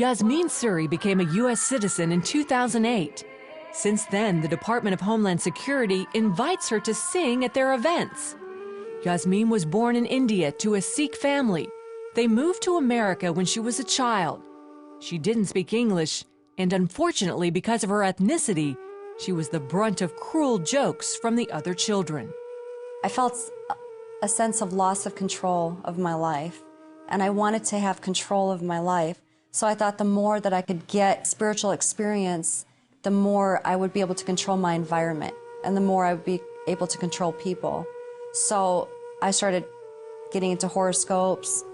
Yasmeen Suri became a U.S. citizen in 2008. Since then, the Department of Homeland Security invites her to sing at their events. Yasmeen was born in India to a Sikh family. They moved to America when she was a child. She didn't speak English, and unfortunately, because of her ethnicity, she was the brunt of cruel jokes from the other children. I felt a sense of loss of control of my life, and I wanted to have control of my life. So I thought the more that I could get spiritual experience, the more I would be able to control my environment, and the more I would be able to control people. So I started getting into horoscopes.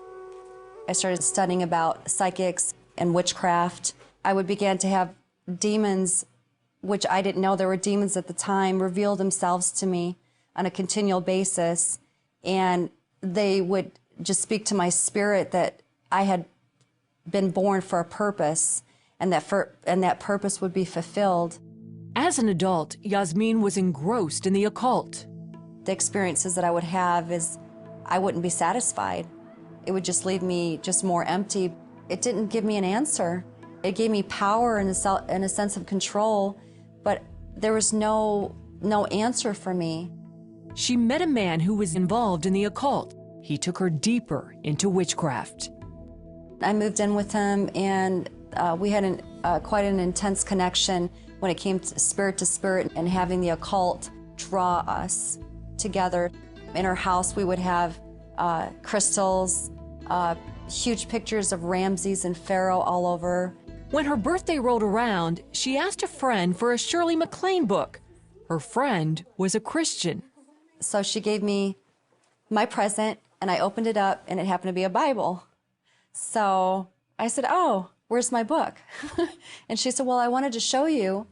I started studying about psychics and witchcraft. I would begin to have demons, which I didn't know there were demons at the time, reveal themselves to me on a continual basis. And they would just speak to my spirit that I had been born for a purpose, and that purpose would be fulfilled. As an adult, Yasmeen was engrossed in the occult. The experiences that I would have is I wouldn't be satisfied. It would just leave me just more empty. It didn't give me an answer. It gave me power and a sense of control, but there was no answer for me. She met a man who was involved in the occult. He took her deeper into witchcraft. I moved in with him, and we had quite an intense connection when it came to spirit and having the occult draw us together. In our house, we would have crystals, huge pictures of Ramses and Pharaoh all over. When her birthday rolled around, she asked a friend for a Shirley MacLaine book. Her friend was a Christian. So she gave me my present, and I opened it up, and it happened to be a Bible. So I said, "Oh, where's my book?" And she said, "Well, I wanted to show you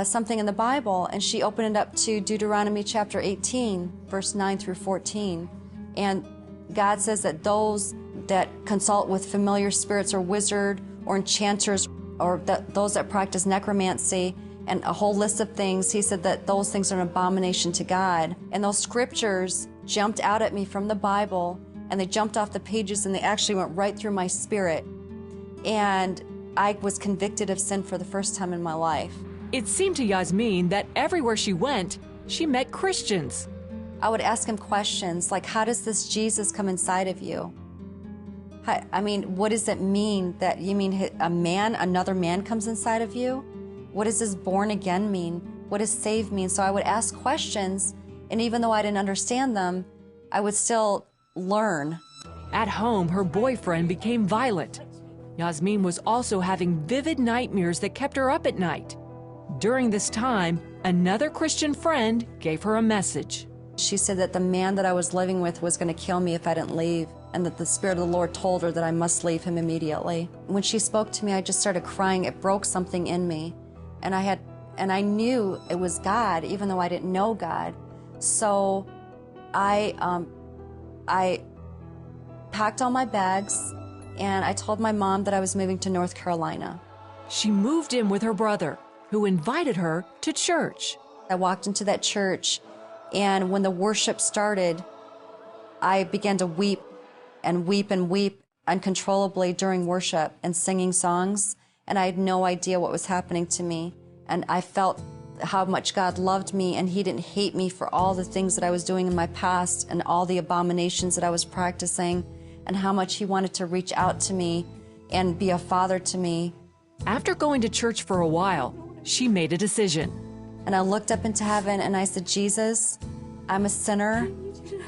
something in the Bible." And she opened it up to Deuteronomy chapter 18, verse 9 through 14. And God says that those that consult with familiar spirits or wizard or enchanters, or those that practice necromancy, and a whole list of things, he said that those things are an abomination to God. And those scriptures jumped out at me from the Bible, and they jumped off the pages, and they actually went right through my spirit. And I was convicted of sin for the first time in my life. It seemed to Yasmeen that everywhere she went, she met Christians. I would ask him questions like, how does this Jesus come inside of you? I mean, what does it mean that you mean another man comes inside of you? What does this born again mean? What does saved mean? So I would ask questions, and even though I didn't understand them, I would still learn. At home, her boyfriend became violent. Yasmeen was also having vivid nightmares that kept her up at night. During this time, another Christian friend gave her a message. She said that the man that I was living with was going to kill me if I didn't leave, and that the Spirit of the Lord told her that I must leave him immediately. When she spoke to me, I just started crying. It broke something in me, and I knew it was God, even though I didn't know God. So I packed all my bags, and I told my mom that I was moving to North Carolina. She moved in with her brother, who invited her to church. I walked into that church, and when the worship started, I began to weep and weep and weep uncontrollably during worship and singing songs, and I had no idea what was happening to me. And I felt how much God loved me, and he didn't hate me for all the things that I was doing in my past and all the abominations that I was practicing, and how much he wanted to reach out to me and be a father to me. After going to church for a while, she made a decision. And I looked up into heaven and I said, "Jesus, I'm a sinner.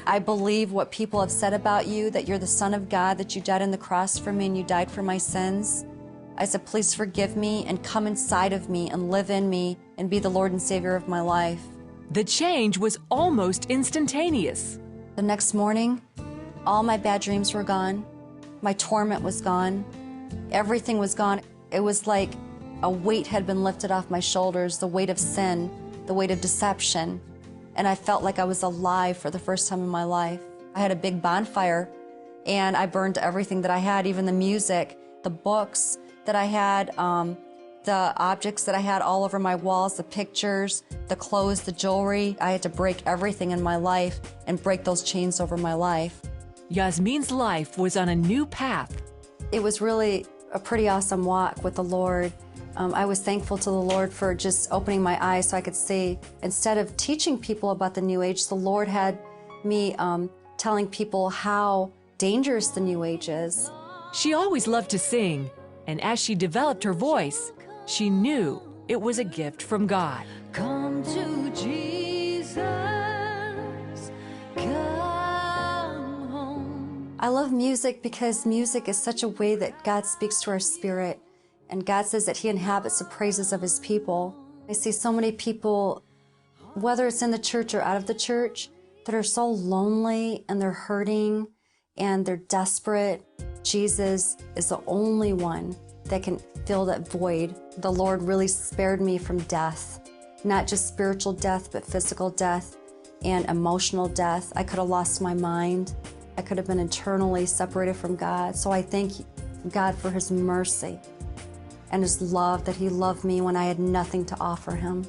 I believe what people have said about you, that you're the Son of God, that you died on the cross for me and you died for my sins. I said, please forgive me and come inside of me and live in me and be the Lord and Savior of my life." The change was almost instantaneous. The next morning, all my bad dreams were gone. My torment was gone. Everything was gone. It was like a weight had been lifted off my shoulders, the weight of sin, the weight of deception. And I felt like I was alive for the first time in my life. I had a big bonfire, and I burned everything that I had, even the music, the books that I had, the objects that I had all over my walls, the pictures, the clothes, the jewelry. I had to break everything in my life and break those chains over my life. Yasmeen's life was on a new path. It was really a pretty awesome walk with the Lord. I was thankful to the Lord for just opening my eyes so I could see. Instead of teaching people about the New Age, the Lord had me telling people how dangerous the New Age is. She always loved to sing, and as she developed her voice, she knew it was a gift from God. Come to Jesus, come home. I love music because music is such a way that God speaks to our spirit, and God says that He inhabits the praises of His people. I see so many people, whether it's in the church or out of the church, that are so lonely and they're hurting and they're desperate. Jesus is the only one that can fill that void. The Lord really spared me from death, not just spiritual death, but physical death and emotional death. I could have lost my mind. I could have been eternally separated from God. So I thank God for His mercy and His love, that He loved me when I had nothing to offer Him.